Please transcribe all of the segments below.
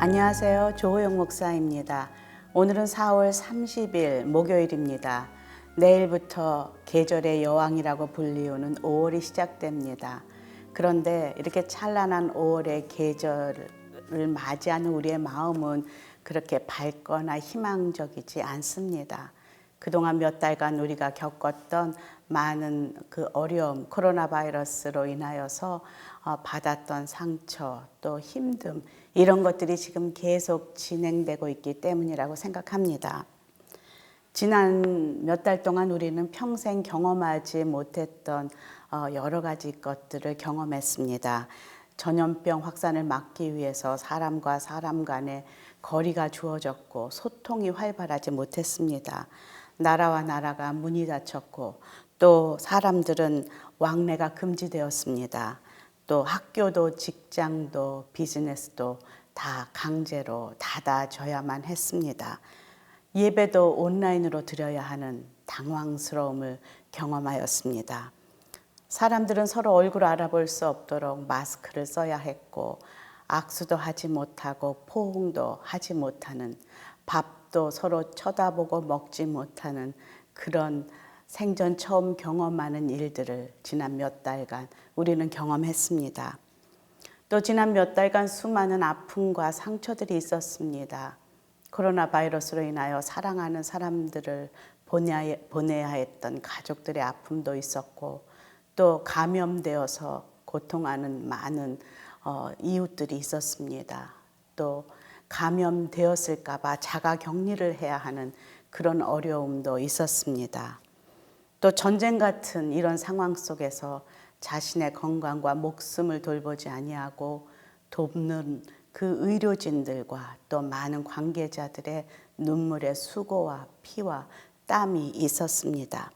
안녕하세요. 조호영 목사입니다. 오늘은 4월 30일 목요일입니다. 내일부터 계절의 여왕이라고 불리우는 5월이 시작됩니다. 그런데 이렇게 찬란한 5월의 계절을 맞이하는 우리의 마음은 그렇게 밝거나 희망적이지 않습니다. 그동안 몇 달간 우리가 겪었던 많은 그 어려움, 코로나 바이러스로 인하여서 받았던 상처, 또 힘듦, 이런 것들이 지금 계속 진행되고 있기 때문이라고 생각합니다. 지난 몇 달 동안 우리는 평생 경험하지 못했던 여러 가지 것들을 경험했습니다. 전염병 확산을 막기 위해서 사람과 사람 간의 거리가 주어졌고 소통이 활발하지 못했습니다. 나라와 나라가 문이 닫혔고 또 사람들은 왕래가 금지되었습니다. 또 학교도 직장도 비즈니스도 다 강제로 닫아져야만 했습니다. 예배도 온라인으로 드려야 하는 당황스러움을 경험하였습니다. 사람들은 서로 얼굴 알아볼 수 없도록 마스크를 써야 했고 악수도 하지 못하고 포옹도 하지 못하는, 밥도 서로 쳐다보고 먹지 못하는 그런 생전 처음 경험하는 일들을 지난 몇 달간 우리는 경험했습니다. 또 지난 몇 달간 수많은 아픔과 상처들이 있었습니다. 코로나 바이러스로 인하여 사랑하는 사람들을 보내야 했던 가족들의 아픔도 있었고 또 감염되어서 고통하는 많은 이웃들이 있었습니다. 또 감염되었을까 봐 자가 격리를 해야 하는 그런 어려움도 있었습니다. 또 전쟁 같은 이런 상황 속에서 자신의 건강과 목숨을 돌보지 아니하고 돕는 그 의료진들과 또 많은 관계자들의 눈물의 수고와 피와 땀이 있었습니다.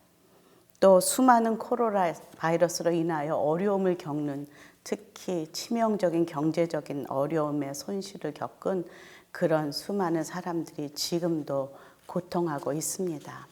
또 수많은 코로나 바이러스로 인하여 어려움을 겪는, 특히 치명적인 경제적인 어려움의 손실을 겪은 그런 수많은 사람들이 지금도 고통하고 있습니다.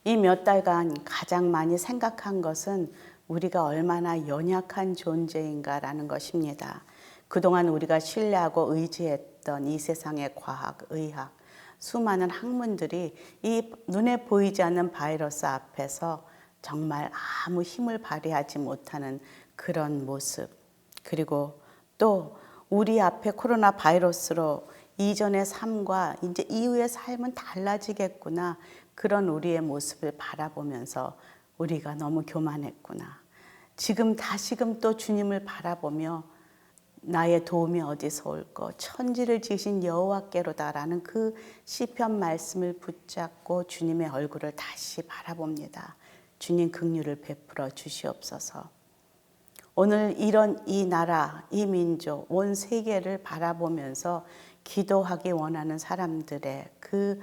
이 몇 달간 가장 많이 생각한 것은 우리가 얼마나 연약한 존재인가라는 것입니다. 그동안 우리가 신뢰하고 의지했던 이 세상의 과학, 의학, 수많은 학문들이 이 눈에 보이지 않는 바이러스 앞에서 정말 아무 힘을 발휘하지 못하는 그런 모습, 그리고 또 우리 앞에 코로나 바이러스로 이전의 삶과 이제 이후의 삶은 달라지겠구나, 그런 우리의 모습을 바라보면서 우리가 너무 교만했구나. 지금 다시금 또 주님을 바라보며 나의 도움이 어디서 올까? 천지를 지으신 여호와께로다라는 그 시편 말씀을 붙잡고 주님의 얼굴을 다시 바라봅니다. 주님 긍휼을 베풀어 주시옵소서. 오늘 이런 이 나라, 이 민족, 온 세계를 바라보면서 기도하기 원하는 사람들의 그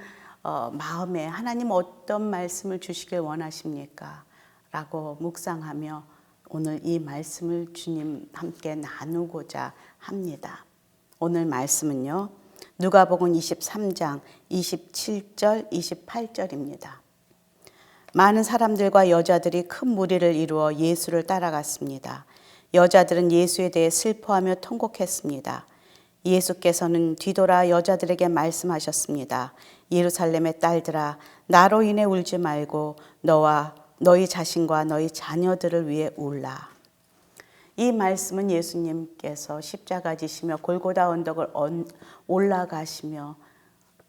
마음에 하나님 어떤 말씀을 주시길 원하십니까? 라고 묵상하며 오늘 이 말씀을 주님 함께 나누고자 합니다. 오늘 말씀은요, 누가복음 23장 27절 28절입니다. 많은 사람들과 여자들이 큰 무리를 이루어 예수를 따라갔습니다. 여자들은 예수에 대해 슬퍼하며 통곡했습니다. 예수께서는 뒤돌아 여자들에게 말씀하셨습니다. 예루살렘의 딸들아, 나로 인해 울지 말고 너와 너희 자신과 너희 자녀들을 위해 울라. 이 말씀은 예수님께서 십자가 지시며 골고다 언덕을 올라가시며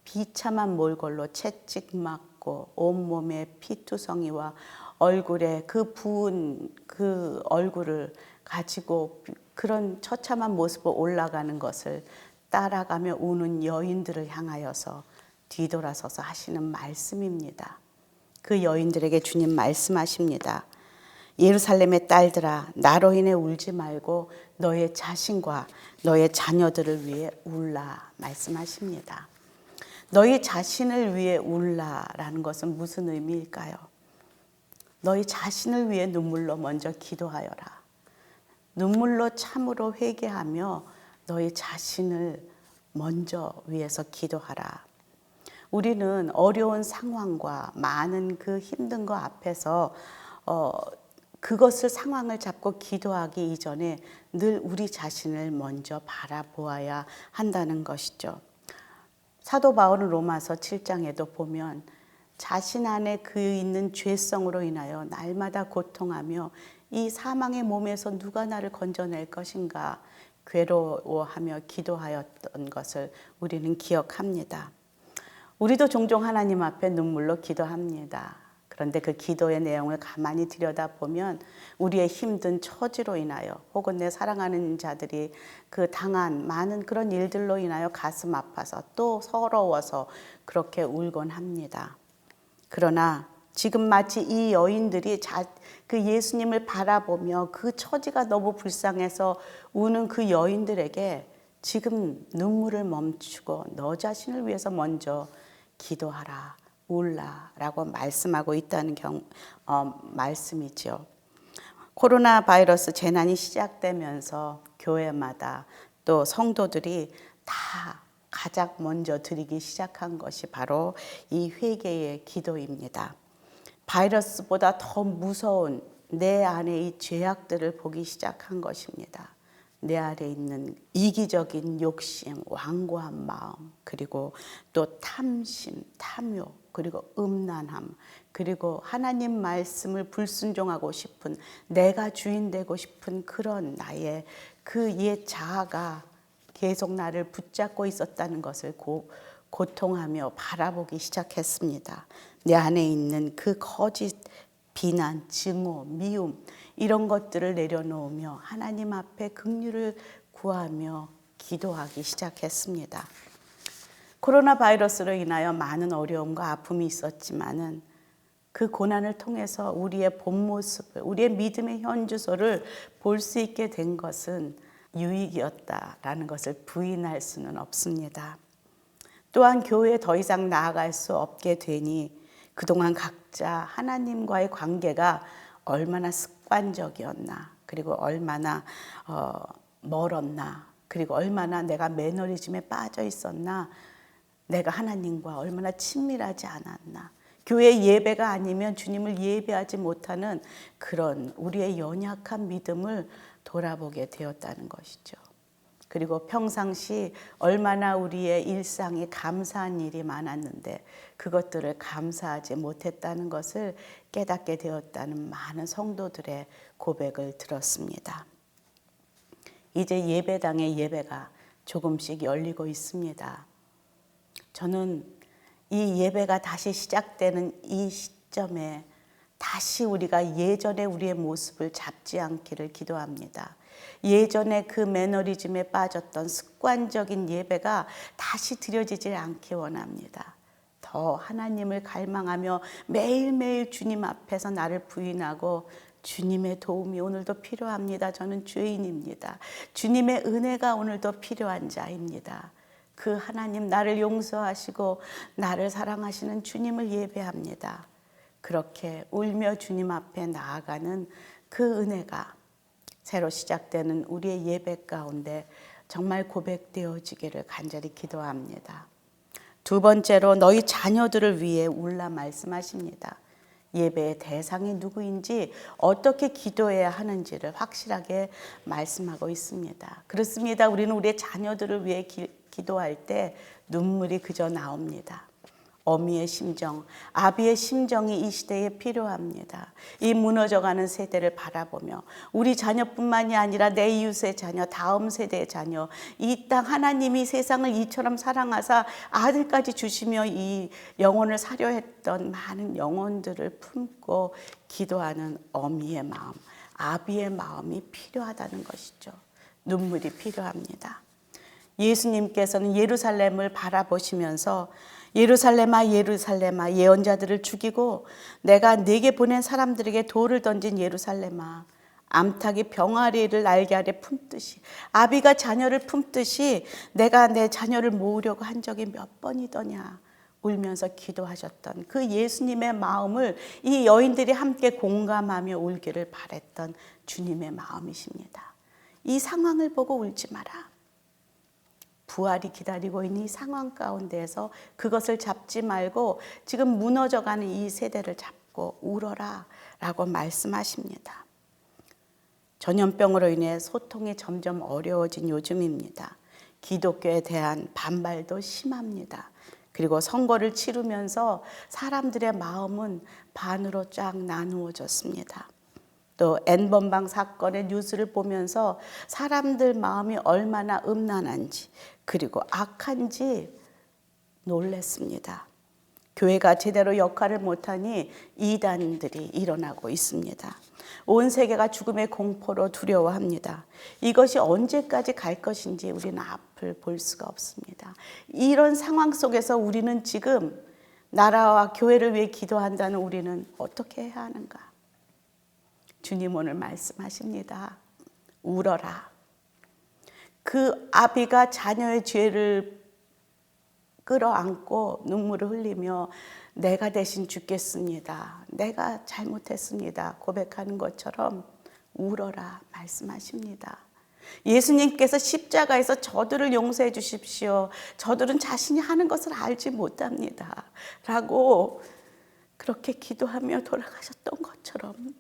비참한 몰골로 채찍 맞고 온몸에 피투성이와 얼굴에 그 부은 그 얼굴을 가지고 그런 처참한 모습으로 올라가는 것을 따라가며 우는 여인들을 향하여서 뒤돌아서서 하시는 말씀입니다. 그 여인들에게 주님 말씀하십니다. 예루살렘의 딸들아, 나로 인해 울지 말고 너의 자신과 너의 자녀들을 위해 울라 말씀하십니다. 너희 자신을 위해 울라라는 것은 무슨 의미일까요? 너희 자신을 위해 눈물로 먼저 기도하여라. 눈물로 참으로 회개하며 너희 자신을 먼저 위해서 기도하라. 우리는 어려운 상황과 많은 그 힘든 거 앞에서 그것을 상황을 잡고 기도하기 이전에 늘 우리 자신을 먼저 바라보아야 한다는 것이죠. 사도 바울은 로마서 7장에도 보면 자신 안에 그 있는 죄성으로 인하여 날마다 고통하며 이 사망의 몸에서 누가 나를 건져낼 것인가 괴로워하며 기도하였던 것을 우리는 기억합니다. 우리도 종종 하나님 앞에 눈물로 기도합니다. 그런데 그 기도의 내용을 가만히 들여다보면 우리의 힘든 처지로 인하여 혹은 내 사랑하는 자들이 그 당한 많은 그런 일들로 인하여 가슴 아파서 또 서러워서 그렇게 울곤 합니다. 그러나 지금 마치 이 여인들이 그 예수님을 바라보며 그 처지가 너무 불쌍해서 우는 그 여인들에게 지금 눈물을 멈추고 너 자신을 위해서 먼저 기도하라, 울라라고 말씀하고 있다는 말씀이죠. 코로나 바이러스 재난이 시작되면서 교회마다 또 성도들이 다 가장 먼저 드리기 시작한 것이 바로 이 회개의 기도입니다. 바이러스보다 더 무서운 내 안에 이 죄악들을 보기 시작한 것입니다. 내 안에 있는 이기적인 욕심, 완고한 마음, 그리고 또 탐심, 탐욕, 그리고 음란함, 그리고 하나님 말씀을 불순종하고 싶은, 내가 주인 되고 싶은 그런 나의 그 옛 자아가 계속 나를 붙잡고 있었다는 것을 고통하며 바라보기 시작했습니다. 내 안에 있는 그 거짓, 비난, 증오, 미움 이런 것들을 내려놓으며 하나님 앞에 긍휼을 구하며 기도하기 시작했습니다. 코로나 바이러스로 인하여 많은 어려움과 아픔이 있었지만은 그 고난을 통해서 우리의 본 모습을, 우리의 믿음의 현주소를 볼 수 있게 된 것은 유익이었다라는 것을 부인할 수는 없습니다. 또한 교회에 더 이상 나아갈 수 없게 되니 그동안 각자 하나님과의 관계가 얼마나 습관적이었나, 그리고 얼마나 멀었나, 그리고 얼마나 내가 매너리즘에 빠져 있었나, 내가 하나님과 얼마나 친밀하지 않았나, 교회 예배가 아니면 주님을 예배하지 못하는 그런 우리의 연약한 믿음을 돌아보게 되었다는 것이죠. 그리고 평상시 얼마나 우리의 일상에 감사한 일이 많았는데 그것들을 감사하지 못했다는 것을 깨닫게 되었다는 많은 성도들의 고백을 들었습니다. 이제 예배당의 예배가 조금씩 열리고 있습니다. 저는 이 예배가 다시 시작되는 이 시점에 다시 우리가 예전에 우리의 모습을 잡지 않기를 기도합니다. 예전에 그 매너리즘에 빠졌던 습관적인 예배가 다시 드려지지 않기 원합니다. 더 하나님을 갈망하며 매일매일 주님 앞에서 나를 부인하고 주님의 도움이 오늘도 필요합니다. 저는 죄인입니다. 주님의 은혜가 오늘도 필요한 자입니다. 그 하나님 나를 용서하시고 나를 사랑하시는 주님을 예배합니다. 그렇게 울며 주님 앞에 나아가는 그 은혜가 새로 시작되는 우리의 예배 가운데 정말 고백되어지기를 간절히 기도합니다. 두 번째로 너희 자녀들을 위해 울라 말씀하십니다. 예배의 대상이 누구인지 어떻게 기도해야 하는지를 확실하게 말씀하고 있습니다. 그렇습니다. 우리는 우리의 자녀들을 위해 기도할 때 눈물이 그저 나옵니다. 어미의 심정, 아비의 심정이 이 시대에 필요합니다. 이 무너져가는 세대를 바라보며 우리 자녀뿐만이 아니라 내 이웃의 자녀, 다음 세대의 자녀, 이 땅 하나님이 세상을 이처럼 사랑하사 아들까지 주시며 이 영혼을 사려 했던 많은 영혼들을 품고 기도하는 어미의 마음, 아비의 마음이 필요하다는 것이죠. 눈물이 필요합니다. 예수님께서는 예루살렘을 바라보시면서 예루살렘아 예루살렘아 예언자들을 죽이고 내가 네게 보낸 사람들에게 돌을 던진 예루살렘아 암탉이 병아리를 날개 아래 품듯이 아비가 자녀를 품듯이 내가 내 자녀를 모으려고 한 적이 몇 번이더냐 울면서 기도하셨던 그 예수님의 마음을 이 여인들이 함께 공감하며 울기를 바랬던 주님의 마음이십니다. 이 상황을 보고 울지 마라. 부활이 기다리고 있는 이 상황 가운데에서 그것을 잡지 말고 지금 무너져가는 이 세대를 잡고 울어라 라고 말씀하십니다. 전염병으로 인해 소통이 점점 어려워진 요즘입니다. 기독교에 대한 반발도 심합니다. 그리고 선거를 치르면서 사람들의 마음은 반으로 쫙 나누어졌습니다. 또 N번방 사건의 뉴스를 보면서 사람들 마음이 얼마나 음란한지 그리고 악한지 놀랐습니다. 교회가 제대로 역할을 못하니 이단들이 일어나고 있습니다. 온 세계가 죽음의 공포로 두려워합니다. 이것이 언제까지 갈 것인지 우리는 앞을 볼 수가 없습니다. 이런 상황 속에서 우리는 지금 나라와 교회를 위해 기도한다는 우리는 어떻게 해야 하는가? 주님 오늘 말씀하십니다. 울어라. 그 아비가 자녀의 죄를 끌어안고 눈물을 흘리며 내가 대신 죽겠습니다. 내가 잘못했습니다. 고백하는 것처럼 울어라 말씀하십니다. 예수님께서 십자가에서 저들을 용서해 주십시오. 저들은 자신이 하는 것을 알지 못합니다. 라고 그렇게 기도하며 돌아가셨던 것처럼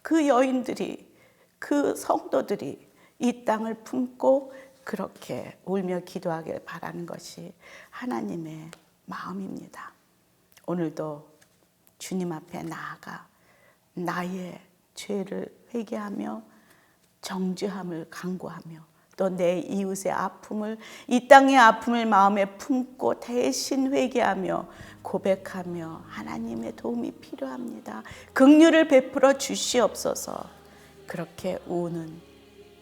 그 여인들이, 그 성도들이 이 땅을 품고 그렇게 울며 기도하길 바라는 것이 하나님의 마음입니다. 오늘도 주님 앞에 나아가 나의 죄를 회개하며 정죄함을 간구하며 또 내 이웃의 아픔을, 이 땅의 아픔을 마음에 품고 대신 회개하며 고백하며 하나님의 도움이 필요합니다. 긍휼을 베풀어 주시옵소서. 그렇게 우는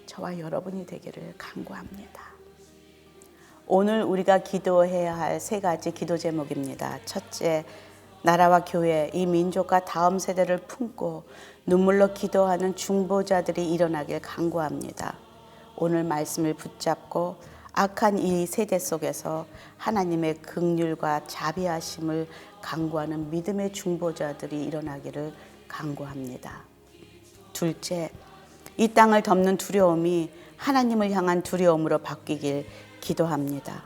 저와 여러분이 되기를 간구합니다. 오늘 우리가 기도해야 할 세 가지 기도 제목입니다. 첫째, 나라와 교회, 이 민족과 다음 세대를 품고 눈물로 기도하는 중보자들이 일어나길 간구합니다. 오늘 말씀을 붙잡고 악한 이 세대 속에서 하나님의 긍휼과 자비하심을 간구하는 믿음의 중보자들이 일어나기를 간구합니다. 둘째, 이 땅을 덮는 두려움이 하나님을 향한 두려움으로 바뀌길 기도합니다.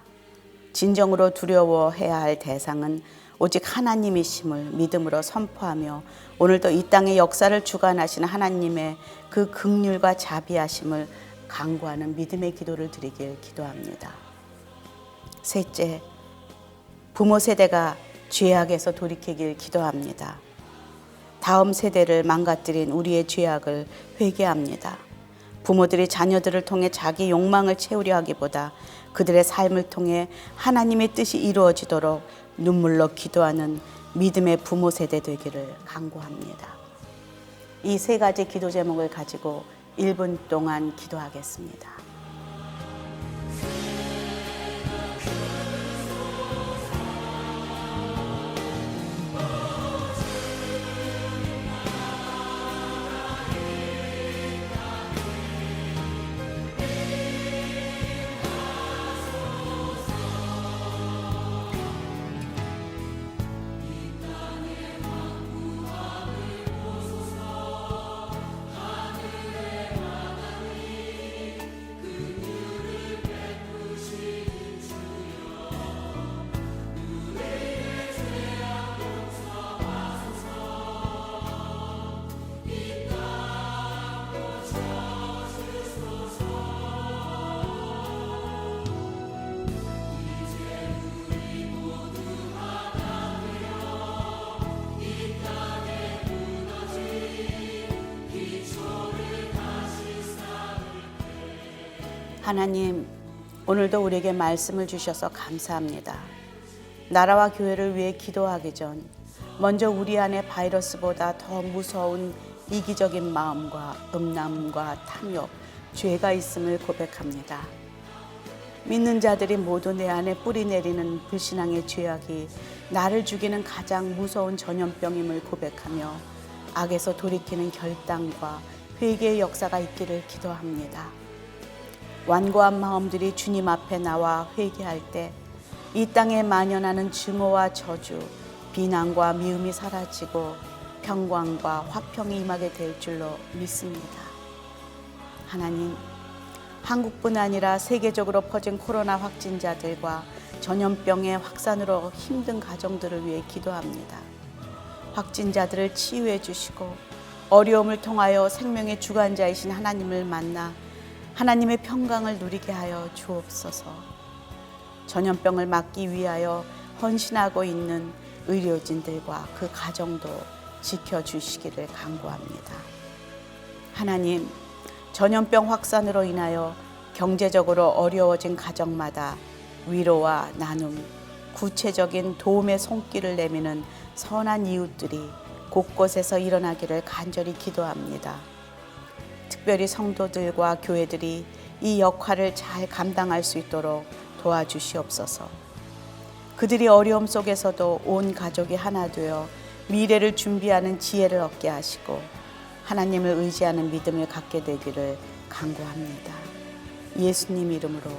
진정으로 두려워해야 할 대상은 오직 하나님이심을 믿음으로 선포하며 오늘도 이 땅의 역사를 주관하시는 하나님의 그 긍휼과 자비하심을 간구하는 믿음의 기도를 드리길 기도합니다. 셋째, 부모 세대가 죄악에서 돌이키길 기도합니다. 다음 세대를 망가뜨린 우리의 죄악을 회개합니다. 부모들이 자녀들을 통해 자기 욕망을 채우려 하기보다 그들의 삶을 통해 하나님의 뜻이 이루어지도록 눈물로 기도하는 믿음의 부모 세대 되기를 간구합니다. 이 세 가지 기도 제목을 가지고 1분 동안 기도하겠습니다. 하나님, 오늘도 우리에게 말씀을 주셔서 감사합니다. 나라와 교회를 위해 기도하기 전 먼저 우리 안에 바이러스보다 더 무서운 이기적인 마음과 음란과 탐욕, 죄가 있음을 고백합니다. 믿는 자들이 모두 내 안에 뿌리 내리는 불신앙의 죄악이 나를 죽이는 가장 무서운 전염병임을 고백하며 악에서 돌이키는 결단과 회개의 역사가 있기를 기도합니다. 완고한 마음들이 주님 앞에 나와 회개할 때 이 땅에 만연하는 증오와 저주, 비난과 미움이 사라지고 평강과 화평이 임하게 될 줄로 믿습니다. 하나님, 한국뿐 아니라 세계적으로 퍼진 코로나 확진자들과 전염병의 확산으로 힘든 가정들을 위해 기도합니다. 확진자들을 치유해 주시고 어려움을 통하여 생명의 주관자이신 하나님을 만나 하나님의 평강을 누리게 하여 주옵소서. 전염병을 막기 위하여 헌신하고 있는 의료진들과 그 가정도 지켜주시기를 간구합니다. 하나님, 전염병 확산으로 인하여 경제적으로 어려워진 가정마다 위로와 나눔, 구체적인 도움의 손길을 내미는 선한 이웃들이 곳곳에서 일어나기를 간절히 기도합니다. 특별히 성도들과 교회들이 이 역할을 잘 감당할 수 있도록 도와주시옵소서. 그들이 어려움 속에서도 온 가족이 하나 되어 미래를 준비하는 지혜를 얻게 하시고 하나님을 의지하는 믿음을 갖게 되기를 간구합니다. 예수님 이름으로